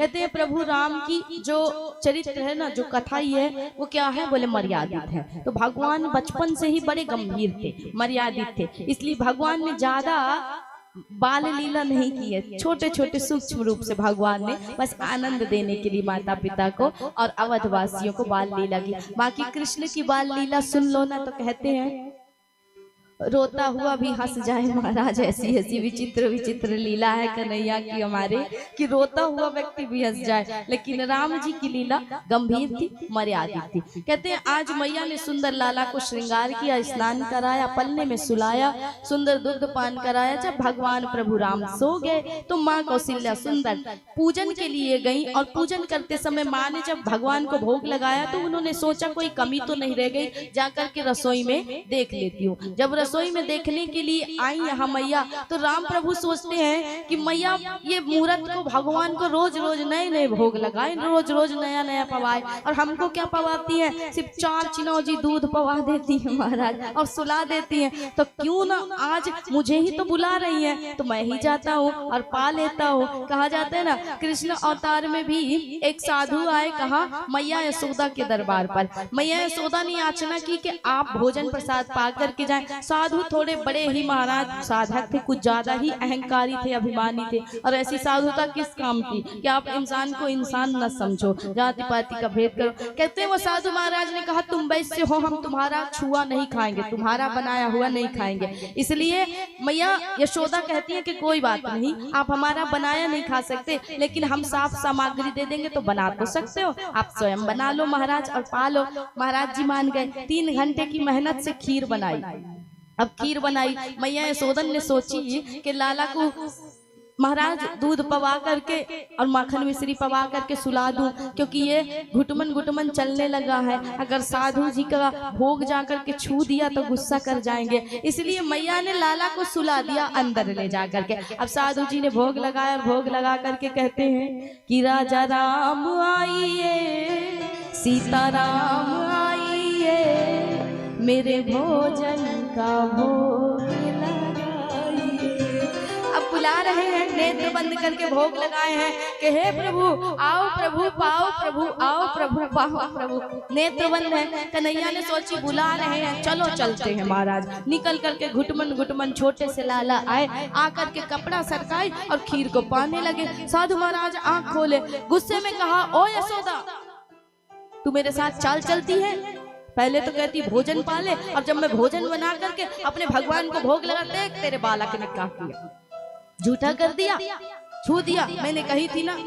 कहते हैं प्रभु राम की जो चरित्र है ना, जो कथा ही है, वो क्या है बोले मर्यादित है। तो भगवान बचपन से ही बड़े गंभीर थे, मर्यादित थे, इसलिए भगवान ने ज्यादा बाल लीला नहीं की है। छोटे छोटे सूक्ष्म रूप से भगवान ने बस आनंद देने के लिए माता पिता को और अवधवासियों को बाल लीला की। बाकी कृष्ण की बाल लीला सुन लो ना तो कहते हैं रोता हुआ भी हंस जाए महाराज, ऐसी ऐसी विचित्र विचित्र लीला है कन्हैया की हमारे कि रोता हुआ व्यक्ति भी हंस जाए। लेकिन राम जी की लीला गंभीर थी, मर्यादित थी। कहते हैं आज मैया ने सुंदर लाला को श्रृंगार किया, स्नान कराया, पलने में सुलाया, सुंदर दुग्ध पान कराया। जब भगवान प्रभु राम सो गए तो माँ कौशल्या सुंदर पूजन के लिए गई और पूजन करते समय माँ ने जब भगवान को भोग लगाया तो उन्होंने सोचा कोई कमी तो नहीं रह गई, जाकर के रसोई में देख लेती हूँ। जब रसोई में देखने के लिए आई यहाँ मैया तो राम प्रभु सोचते हैं कि मैया ये मुहूर्त को भगवान को रोज रोज नए नए भोग लगाए, रोज रोज नया नया पवाए, और हमको क्या पवाती है, सिर्फ 4 चिनौजी दूध पवा देती है महाराज और सुला देती है। तो क्यों ना आज मुझे ही तो बुला रही है तो मैं ही जाता हूँ और पा लेता हूँ। कहा जाता है ना कृष्ण अवतार में भी एक साधु आए, कहा मैया यशोदा के दरबार पर। मैया यशोदा ने याचना की कि आप भोजन प्रसाद पा करके जाएं। साधु थोड़े बड़े ही महाराज साधक थे, कुछ ज्यादा ही अहंकारी थे, अभिमानी थे, और ऐसी साधुता किस काम की कि आप इंसान को इंसान न समझो, जाति पाति का भेद करो। कहते हैं वो साधु महाराज ने कहा तुम वैश्य हो, हम तुम्हारा छुआ नहीं खाएंगे, तुम्हारा बनाया हुआ नहीं खाएंगे। इसलिए मैया यशोदा कहती है कि कोई बात नहीं, आप हमारा बनाया नहीं खा सकते लेकिन हम साफ सामग्री दे देंगे तो बना तो सकते हो, आप स्वयं बना लो महाराज और पा लो। महाराज जी मान गए। 3 घंटे की मेहनत से खीर बनाई। अब खीर बनाई, मैया यशोदन ने सोची कि लाला को महाराज दूध पवा करके और माखन मिश्री पवा करके सुला दूं, क्योंकि ये घुटमन घुटमन चलने लगा है, अगर साधु जी का भोग जा करके छू दिया तो गुस्सा कर जाएंगे। इसलिए मैया ने लाला को सुला दिया अंदर ले जा करके। अब साधु जी ने भोग लगाया, भोग लगा करके कहते हैं कि राजा राम आइए, सीता राम आइए, मेरे भोजन का भोग लगाइए। अब बुला रहे हैं, नेत्र बंद करके भोग लगाए हैं कि हे प्रभु आओ, प्रभु पाओ, प्रभु आओ, प्रभु पाओ, प्रभु। नेत्र बंद है। कन्हैया ने सोची बुला रहे हैं, चलो चलते हैं महाराज। निकल करके घुटमन घुटमन छोटे से लाला आए, आकर के कपड़ा सरकाए और खीर को पाने लगे। साधु महाराज आंख खोले, गुस्से में कहा ओ यशोदा तू मेरे साथ चाल चलती है? पहले तो कहती भोजन पाले, और जब मैं भोजन बना करके अपने भगवान को भोग लगाते तेरे बालक ने क्या किया, झूठा कर दिया, छू दिया, मैंने कही थी ना।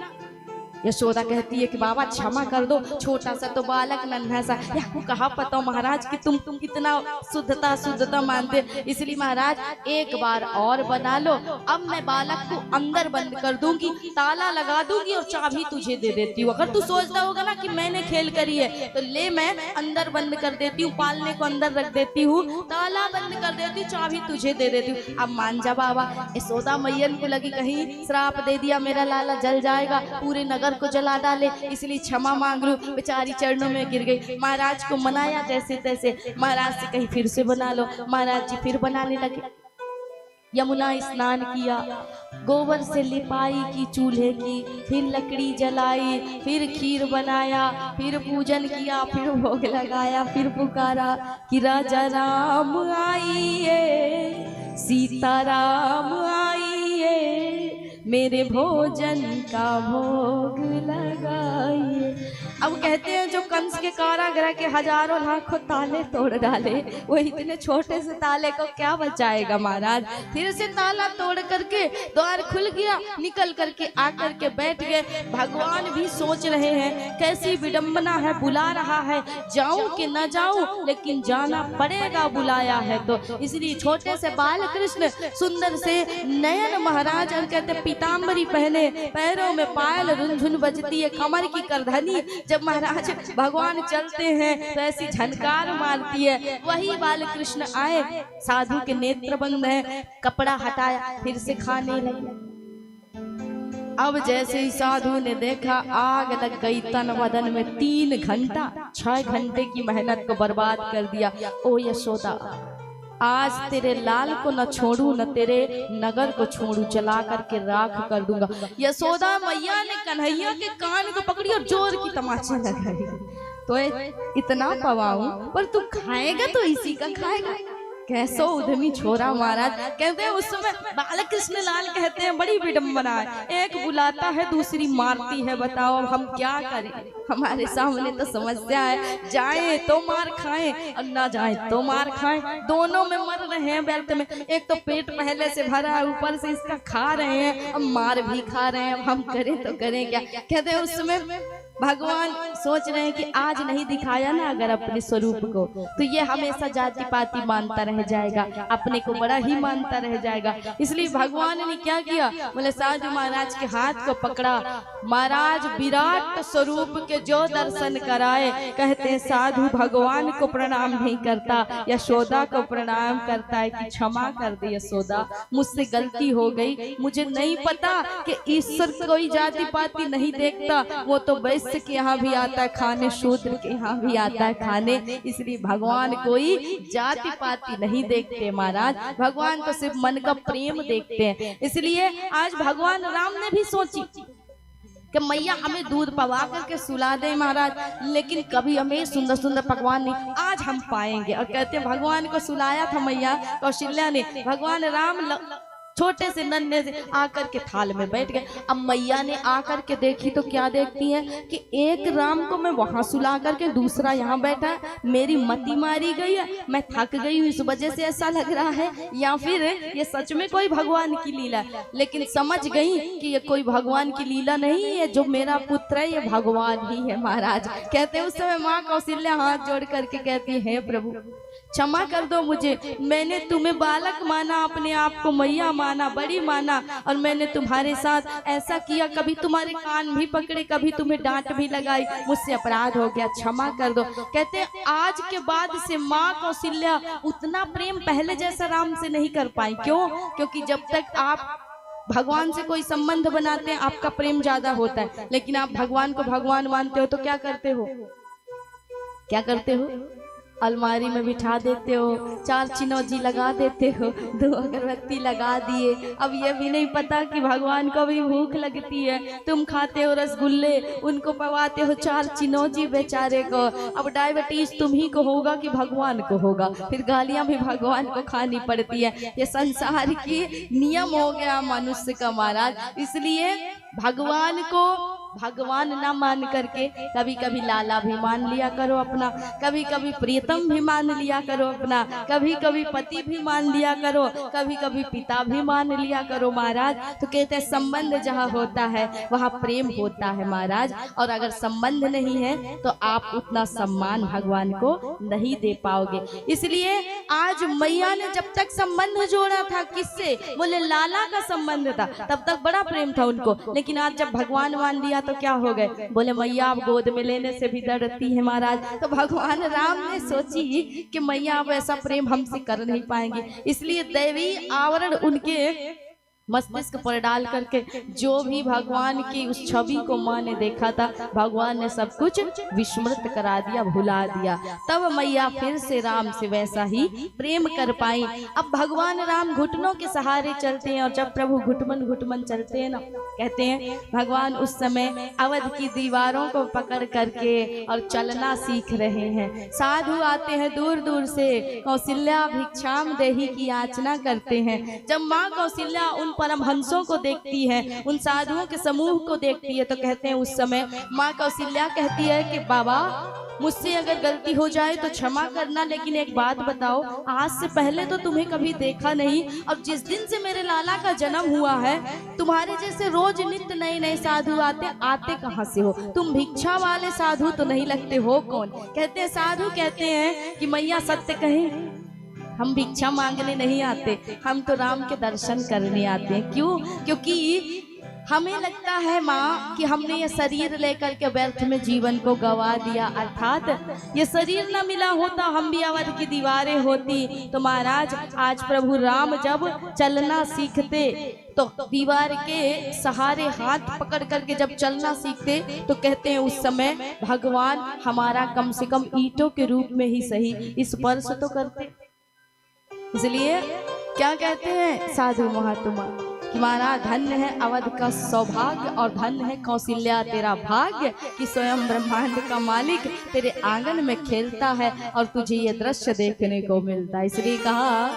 यशोदा कहती है कि बाबा क्षमा कर दो, छोटा सा तो बालक नन्हा सा, आपको कहा पता महाराज कि तुम कितना शुद्धता मानते, इसलिए महाराज एक बार और बना लो। अब मैं बालक को अंदर बंद कर दूंगी, ताला लगा दूंगी और चाबी तुझे दे देती हूँ। अगर तू सोचता होगा ना कि मैंने खेल करी है तो ले, मैं अंदर बंद कर देती हूँ, पालने को अंदर रख देती हूँ, ताला बंद कर देती हूँ, चाबी तुझे दे देती हूँ। अब मान जा बाबा। यशोदा मैयन को लगी कहीं श्राप दे दिया, मेरा लाला जल जाएगा, पूरे नगर को जला डाले, इसलिए क्षमा मांग लूं। बेचारी चरणों में गिर गई। महाराज को मनाया जैसे तैसे, महाराज से कहीं फिर से बना लो। महाराज जी फिर बनाने लगे। यमुना स्नान किया, गोबर से लिपाई की चूल्हे की, फिर लकड़ी जलाई, फिर खीर बनाया, फिर पूजन किया, फिर भोग लगाया, फिर पुकारा कि राजा राम आइए, सीता राम आइए, मेरे भोजन का भोग लगाइए। अब कहते हैं जो कंस के कारागृह के हजारों लाखों ताले तोड़ डाले, वो इतने छोटे से ताले को क्या बचाएगा महाराज। फिर से ताला तोड़ करके द्वार खुल गया, निकल करके आकर के बैठ गए। भगवान भी सोच रहे हैं कैसी विडंबना है, बुला रहा है, जाऊं कि न जाऊं, लेकिन जाना पड़ेगा, बुलाया है तो। इसलिए छोटे से बाल कृष्ण सुंदर से नयन महाराज, और कहते पीताम्बरी पहने, पैरों में पायल, रुनझुन बजती है, कमर की करधनी। जब महाराज भगवान चलते हैं तो ऐसी झनकार मारती है। वही बाल कृष्ण आए, साधु के नेत्र बंद है, कपड़ा हटाया, फिर से खाने लगे। अब जैसे ही साधु ने देखा आग लग गई तन बदन में। 3 घंटा 6 घंटे की मेहनत को बर्बाद कर दिया। ओ यशोदा आज तेरे लाल को न छोड़ू न तेरे नगर को छोड़ू, चला करके राख कर दूंगा। यशोदा मैया ने कन्हैया के कान को पकड़ी और जोर की तमाचा लगाई। तो इतना पवाऊं पर तू खाएगा तो इसी का खाएगा। कैसो उद्यमी छोरा महाराज। कहते हैं उस समय बालक कृष्ण लाल कहते हैं बड़ी विडम्बना है, एक बुलाता है दूसरी मारती है, बताओ अब हम क्या करें। हमारे सामने तो समस्या है, जाए तो मार खाएं और ना जाए तो मार खाएं, दोनों में मर रहे हैं व्यर्थ में। एक तो पेट पहले से भरा है, ऊपर से इसका खा रहे हैं, अब मार भी खा रहे हैं, अब हम करें तो करें क्या। कहते हैं उस समय भगवान सोच रहे हैं कि आज नहीं दिखाया ना अगर अपने स्वरूप को, तो ये हमेशा जाति पाति मानता रह जाएगा, अपने को बड़ा ही मानता रह जाएगा। इसलिए भगवान ने क्या किया, बोले साधु महाराज के हाथ को पकड़ा, महाराज विराट स्वरूप के जो दर्शन कराए। कहते हैं साधु भगवान को प्रणाम नहीं करता, यशोदा को प्रणाम करता है कि क्षमा कर दे यशोदा, मुझसे गलती हो गई, मुझे नहीं पता कि ईश्वर कोई जाति पाति नहीं देखता, वो तो वैश्य के यहाँ भी आता है खाने, शूद्र के यहाँ भी आता है खाने। इसलिए भगवान कोई जाति पाति नहीं देखते महाराज, भगवान तो सिर्फ मन का प्रेम देखते हैं। इसलिए आज भगवान राम ने भी सोची कि मैया हमें दूध पवा करके सुला दे महाराज, लेकिन कभी हमें सुंदर सुंदर पकवान नहीं, आज हम पाएंगे। और कहते हैं भगवान को सुलाया था मैया कौशल्या ने, भगवान राम छोटे से नन्हे से आकर के थाल में बैठ गए। अब मैया ने आकर के देखी तो क्या देखती है कि एक राम को मैं वहां सुला करके दूसरा यहाँ बैठा है, मेरी मति मारी गई है, मैं थक गई हूँ इस वजह से ऐसा लग रहा है, या फिर ये सच में कोई भगवान की लीला है। लेकिन समझ गई कि ये कोई भगवान की लीला नहीं है, जो मेरा पुत्र है ये भगवान ही है महाराज। कहते हैं उस समय माँ कौशल्या हाथ जोड़ करके कहती है, प्रभु क्षमा कर दो मुझे, मैंने तुम्हें बालक माना, अपने आप को मैया माना, बड़ी माना, और मैंने तुम्हारे साथ ऐसा किया, कभी तुम्हारे कान भी पकड़े, कभी तुम्हें डांट भी लगाई, मुझसे अपराध हो गया, क्षमा कर दो। कहते हैं आज के बाद से माँ कौशल्या उतना प्रेम पहले जैसा राम से नहीं कर पाई। क्यों? क्योंकि जब तक आप भगवान से कोई संबंध बनाते हैं आपका प्रेम ज्यादा होता है, लेकिन आप भगवान को भगवान मानते हो तो क्या करते हो, क्या करते हो, अलमारी में बिठा देते हो, 4 चिनौजी लगा देते हो, 2 अगरबत्ती लगा दिए। अब ये भी नहीं पता कि भगवान को भी भूख लगती है, तुम खाते हो रसगुल्ले, उनको पवाते हो 4 चिनौजी बेचारे को। अब डायबिटीज तुम्ही को होगा कि भगवान को होगा, फिर गालियां भी भगवान को खानी पड़ती है। ये संसार की नियम हो गया मनुष्य का महाराज। इसलिए भगवान को भगवान ना मान करके कभी कभी लाला भी मान लिया करो अपना, कभी कभी प्रियतम भी मान लिया करो अपना, कभी कभी पति भी मान लिया करो, कभी कभी पिता भी मान लिया करो महाराज। तो कहते हैं संबंध जहाँ होता है वहाँ प्रेम होता है महाराज, और अगर संबंध नहीं है तो आप उतना सम्मान भगवान को नहीं दे पाओगे। इसलिए आज मैया ने जब तक संबंध जोड़ा था किससे, बोले लाला का संबंध था, तब तक बड़ा प्रेम था उनको, लेकिन आज जब भगवान मान लिया तो क्या हो गए, बोले मैया आप गोद में लेने से भी डरती है महाराज। तो भगवान राम ने सोची कि मैया अब ऐसा प्रेम हमसे कर नहीं पाएंगे, इसलिए दैवी आवरण उनके मस्तिष्क पर डाल करके जो भी भगवान की उस छवि को माँ ने देखा था, भगवान ने सब कुछ विस्मृत करा दिया, भुला दिया। तब मैया फिर से राम से वैसा ही प्रेम कर पाई। अब भगवान राम घुटनों के सहारे चलते हैं, और जब प्रभु घुटमन घुटमन चलते हैं ना, कहते हैं भगवान उस समय अवध की दीवारों को पकड़ करके और चलना सीख रहे हैं। साधु आते हैं दूर दूर से, कौशल्या भिक्षाम देही की याचना करते हैं। जब माँ कौशल्या उन परमहंसों को देखती है, उन साधुओं के समूह को देखती है, तो कहते हैं उस समय माँ कौशल्या कहती है कि बाबा मुझसे अगर गलती हो जाए तो क्षमा करना, लेकिन एक बात बताओ, आज से पहले तो तुम्हें कभी देखा नहीं, और जिस दिन से मेरे लाला का जन्म हुआ है तुम्हारे जैसे रोज नित्य नए नए साधु आते कहाँ से हो, तुम भिक्षा वाले साधु तो नहीं लगते हो कौन। कहते हैं साधु कहते हैं कि मैया सत्य कहें, हम भिक्षा मांगने नहीं आते, हम तो राम के दर्शन करने आते हैं। क्यों? क्योंकि हमें लगता है माँ कि हमने ये शरीर लेकर के व्यर्थ में जीवन को गवा दिया, अर्थात ये शरीर न मिला होता हम भी अवध की दीवारें होती। तो महाराज आज प्रभु राम जब चलना सीखते तो दीवार के सहारे हाथ पकड़ करके जब चलना सीखते, तो कहते हैं उस समय भगवान हमारा कम से कम ईंटों के रूप में ही सही स्पर्श तो करते। इसलिए क्या कहते हैं साधु महात्मा कि महाराज धन्य है अवध का सौभाग्य और धन्य है कौशल्या तेरा भाग्य कि स्वयं ब्रह्मांड का मालिक तेरे आंगन में खेलता है और तुझे ये दृश्य देखने को मिलता है। इसलिए कहा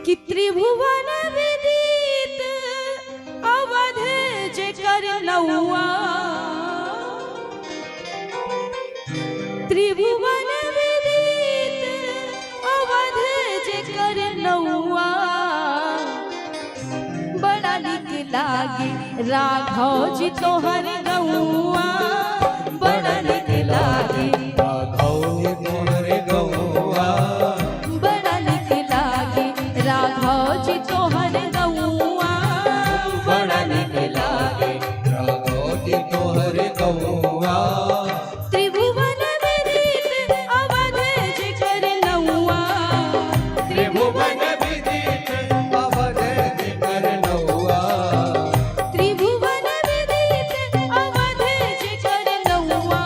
कि त्रिभुवन विदित अवध जेकर नौआ, त्रिभुवन विदित अवध जेकर नौआ, बड़ा निक लागे राघव जी तोहर गौआ, बड़ा निक लागे राघव जी तोहर गौआ, बड़ा निक लागे राघव जी तोहर गौआ, बड़ा निक लागे राघव जी तोहर गौआ, त्रिभुवन विदित अवध जेकर नौआ, त्रिभुवन विदित अवध जेकर नौआ, त्रिभुवन विदित अवध जेकर नौआ,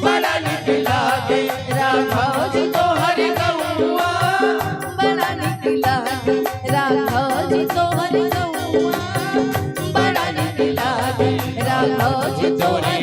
बड़ा निक लागे राघव जी तोहर गौआ बड़ा निक लागे राघव जी तोहर गौआ बड़ा निक लागे राघव जी तोहर